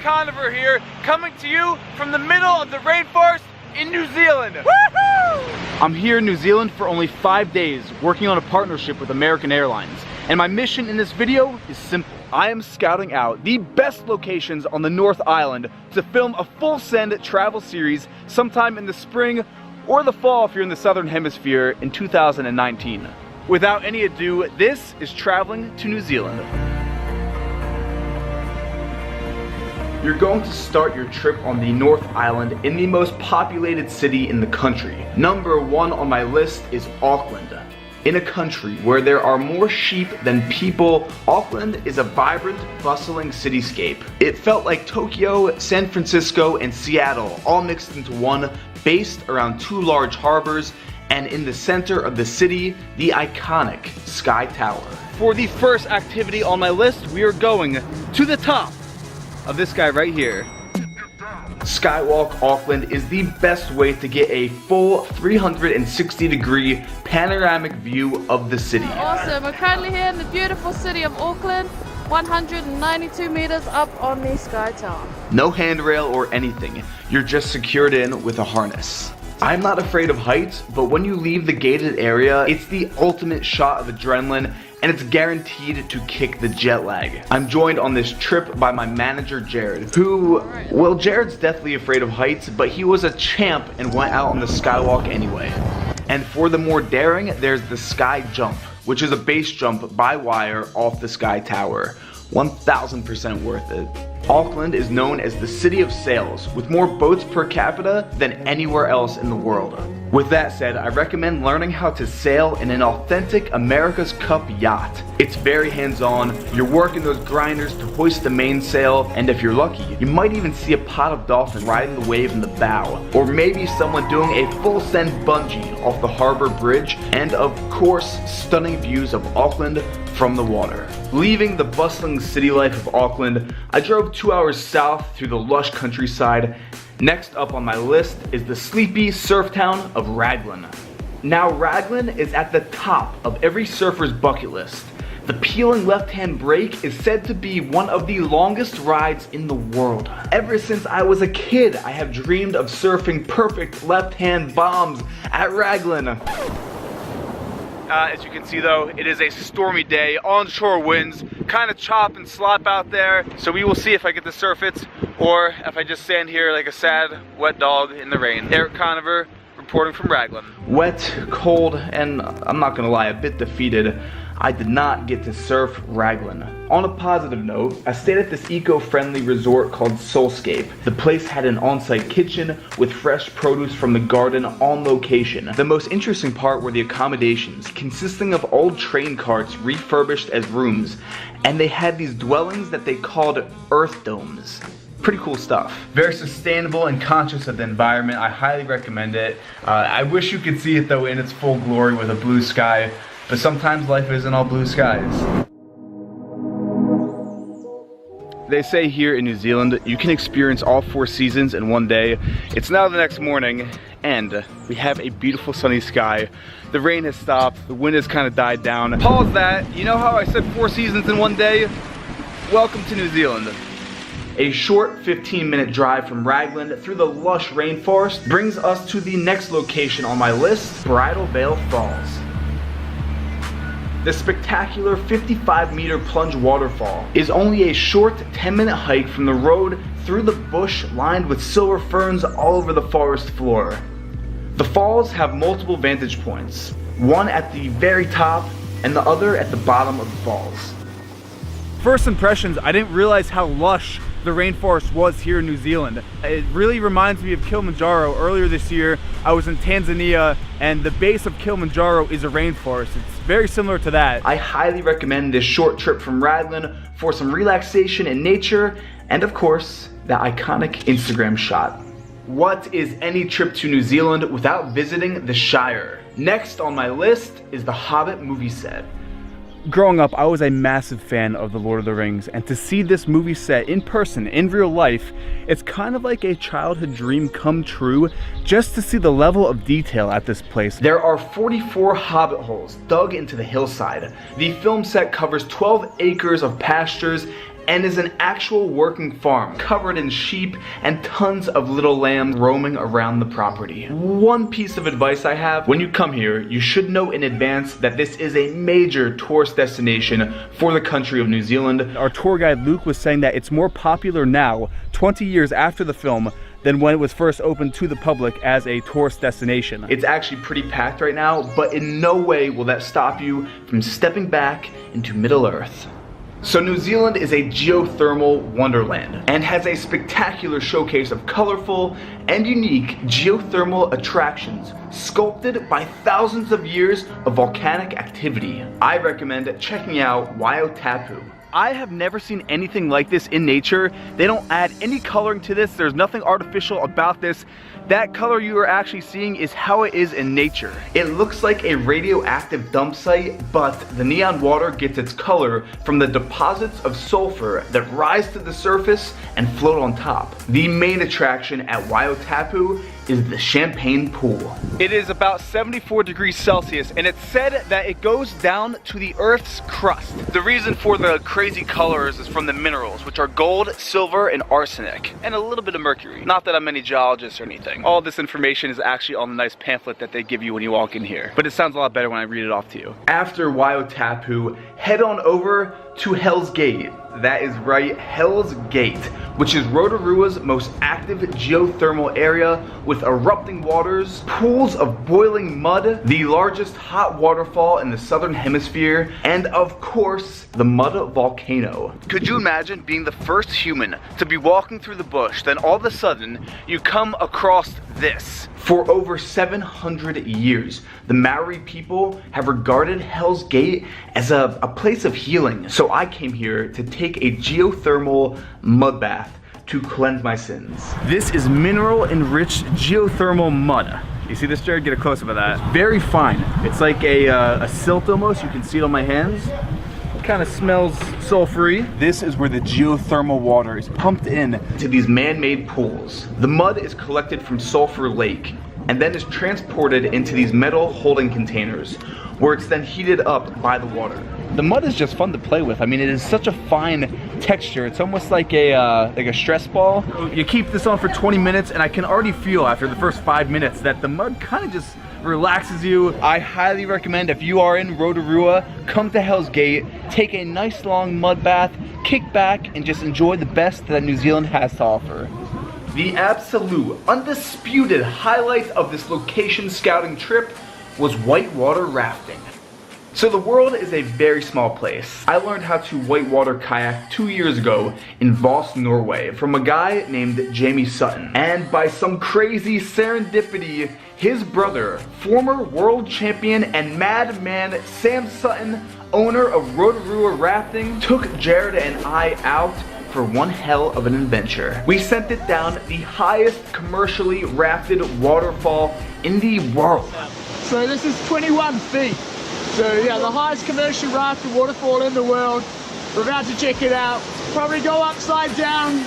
Conover here, coming to you from the middle of the rainforest in New Zealand. Woohoo! I'm here in New Zealand for only 5 days, working on a partnership with American Airlines. And my mission in this video is simple. I am scouting out the best locations on the North Island to film a full send travel series sometime in the spring or the fall if you're in the Southern Hemisphere in 2019. Without any ado, this is Traveling to New Zealand. You're going to start your trip on the North Island in the most populated city in the country. Number 1 on my list is Auckland. In a country where there are more sheep than people, Auckland is a vibrant, bustling cityscape. It felt like Tokyo, San Francisco, and Seattle all mixed into one, based around 2 large harbors, and in the center of the city, the iconic Sky Tower. For the first activity on my list, we are going to the top of this guy right here. Skywalk Auckland is the best way to get a full 360-degree panoramic view of the city. Awesome, we're currently here in the beautiful city of Auckland, 192 meters up on the Sky Tower. No handrail or anything, you're just secured in with a harness. I'm not afraid of heights, but when you leave the gated area, it's the ultimate shot of adrenaline and it's guaranteed to kick the jet lag. I'm joined on this trip by my manager, Jared, who, well, Jared's deathly afraid of heights, but he was a champ and went out on the skywalk anyway. And for the more daring, there's the Sky Jump, which is a base jump by wire off the Sky Tower. 1000% worth it. Auckland is known as the city of sails, with more boats per capita than anywhere else in the world. With that said, I recommend learning how to sail in an authentic America's Cup yacht. It's very hands-on, you're working those grinders to hoist the mainsail, and if you're lucky, you might even see a pod of dolphins riding the wave in the bow, or maybe someone doing a full send bungee off the harbor bridge, and of course, stunning views of Auckland from the water. Leaving the bustling city life of Auckland, I drove 2 hours south through the lush countryside. Next up on my list is the sleepy surf town of Raglan. Now Raglan is at the top of every surfer's bucket list. The peeling left-hand break is said to be one of the longest rides in the world. Ever since I was a kid, I have dreamed of surfing perfect left-hand bombs at Raglan. As you can see though, it is a stormy day, onshore winds, kind of chop and slop out there. So we will see if I get to surf it or if I just stand here like a sad, wet dog in the rain. Eric Conover, reporting from Raglan. Wet, cold, and I'm not gonna lie, a bit defeated. I did not get to surf Raglan. On a positive note, I stayed at this eco-friendly resort called Soulscape. The place had an on-site kitchen with fresh produce from the garden on location. The most interesting part were the accommodations, consisting of old train carts refurbished as rooms, and they had these dwellings that they called earth domes. Pretty cool stuff. Very sustainable and conscious of the environment. I highly recommend it. I wish you could see it though in its full glory with a blue sky. But sometimes life isn't all blue skies. They say here in New Zealand, you can experience all 4 seasons in one day. It's now the next morning, and we have a beautiful sunny sky. The rain has stopped, the wind has kind of died down. Pause that, you know how I said 4 seasons in one day? Welcome to New Zealand. A short 15-minute drive from Raglan through the lush rainforest brings us to the next location on my list, Bridal Veil Falls. The spectacular 55-meter plunge waterfall is only a short 10-minute hike from the road through the bush lined with silver ferns all over the forest floor. The falls have multiple vantage points, one at the very top and the other at the bottom of the falls. First impressions, I didn't realize how lush the rainforest was here in New Zealand. It really reminds me of Kilimanjaro. Earlier this year, I was in Tanzania and the base of Kilimanjaro is a rainforest. It's very similar to that. I highly recommend this short trip from Raglan for some relaxation in nature and of course, that iconic Instagram shot. What is any trip to New Zealand without visiting the Shire? Next on my list is the Hobbit movie set. Growing up, I was a massive fan of The Lord of the Rings, and to see this movie set in person, in real life, it's kind of like a childhood dream come true, just to see the level of detail at this place. There are 44 hobbit holes dug into the hillside. The film set covers 12 acres of pastures and is an actual working farm covered in sheep and tons of little lambs roaming around the property. One piece of advice I have: when you come here, you should know in advance that this is a major tourist destination for the country of New Zealand. Our tour guide Luke was saying that it's more popular now, 20 years after the film, than when it was first opened to the public as a tourist destination. It's actually pretty packed right now, but in no way will that stop you from stepping back into Middle Earth. So New Zealand is a geothermal wonderland and has a spectacular showcase of colorful and unique geothermal attractions sculpted by thousands of years of volcanic activity. I recommend checking out Waiotapu. I have never seen anything like this in nature. They don't add any coloring to this. There's nothing artificial about this. That color you are actually seeing is how it is in nature. It looks like a radioactive dump site, but the neon water gets its color from the deposits of sulfur that rise to the surface and float on top. The main attraction at Waiotapu is the champagne pool. It is about 74 degrees Celsius, and it's said that it goes down to the Earth's crust. The reason for the crazy colors is from the minerals, which are gold, silver, and arsenic, and a little bit of mercury. Not that I'm any geologist or anything. All this information is actually on the nice pamphlet that they give you when you walk in here, but it sounds a lot better when I read it off to you. After Waiotapu, head on over to Hell's Gate. That is right, Hell's Gate, which is Rotorua's most active geothermal area with erupting waters, pools of boiling mud, the largest hot waterfall in the southern hemisphere, and of course, the mud volcano. Could you imagine being the first human to be walking through the bush, then all of a sudden you come across this? For over 700 years, the Maori people have regarded Hell's Gate as a place of healing. So I came here to take a geothermal mud bath to cleanse my sins. This is mineral-enriched geothermal mud. You see this, Jared? Get a close-up of that. Very fine. It's like a silt almost. You can see it on my hands. It kind of smells sulfury. This is where the geothermal water is pumped in to these man-made pools. The mud is collected from Sulphur Lake and then is transported into these metal holding containers where it's then heated up by the water. The mud is just fun to play with. I mean, it is such a fine texture. It's almost like a stress ball. You keep this on for 20 minutes and I can already feel after the first 5 minutes that the mud kind of just relaxes you. I highly recommend, if you are in Rotorua, come to Hell's Gate, take a nice long mud bath, kick back, and just enjoy the best that New Zealand has to offer. The absolute, undisputed highlight of this location scouting trip was whitewater rafting. So the world is a very small place. I learned how to whitewater kayak 2 years ago in Voss, Norway, from a guy named Jamie Sutton. And by some crazy serendipity, his brother, former world champion and madman Sam Sutton, owner of Rotorua Rafting, took Jared and I out for one hell of an adventure. We sent it down the highest commercially rafted waterfall in the world. So this is 21 feet. So yeah, the highest commercial rafted waterfall in the world. We're about to check it out. Probably go upside down,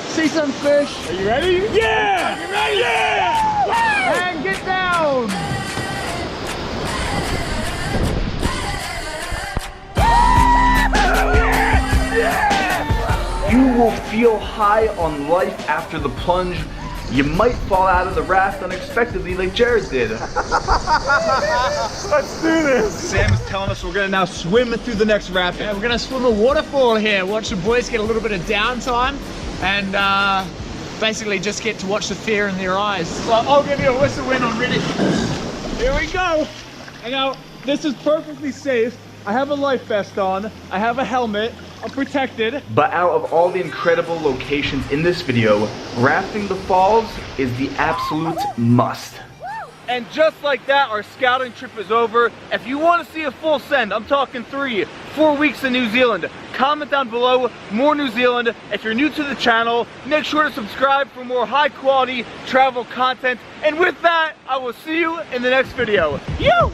see some fish. Are you ready? Yeah! You ready? Yeah! Yeah! And get down! You will feel high on life after the plunge. You might fall out of the raft unexpectedly like Jared did. Let's do this. Sam is telling us we're gonna now swim through the next rapid. Yeah, we're gonna swim a waterfall here. Watch the boys get a little bit of downtime and basically just get to watch the fear in their eyes. So I'll give you a whistle when I'm ready. Here we go. And now, this is perfectly safe. I have a life vest on. I have a helmet. I'm protected. But out of all the incredible locations in this video, rafting the falls is the absolute must. And just like that, our scouting trip is over. If you want to see a full send, I'm talking 3-4 weeks in New Zealand, comment down below more New Zealand. If you're new to the channel, make sure to subscribe for more high quality travel content. And with that, I will see you in the next video. Yo!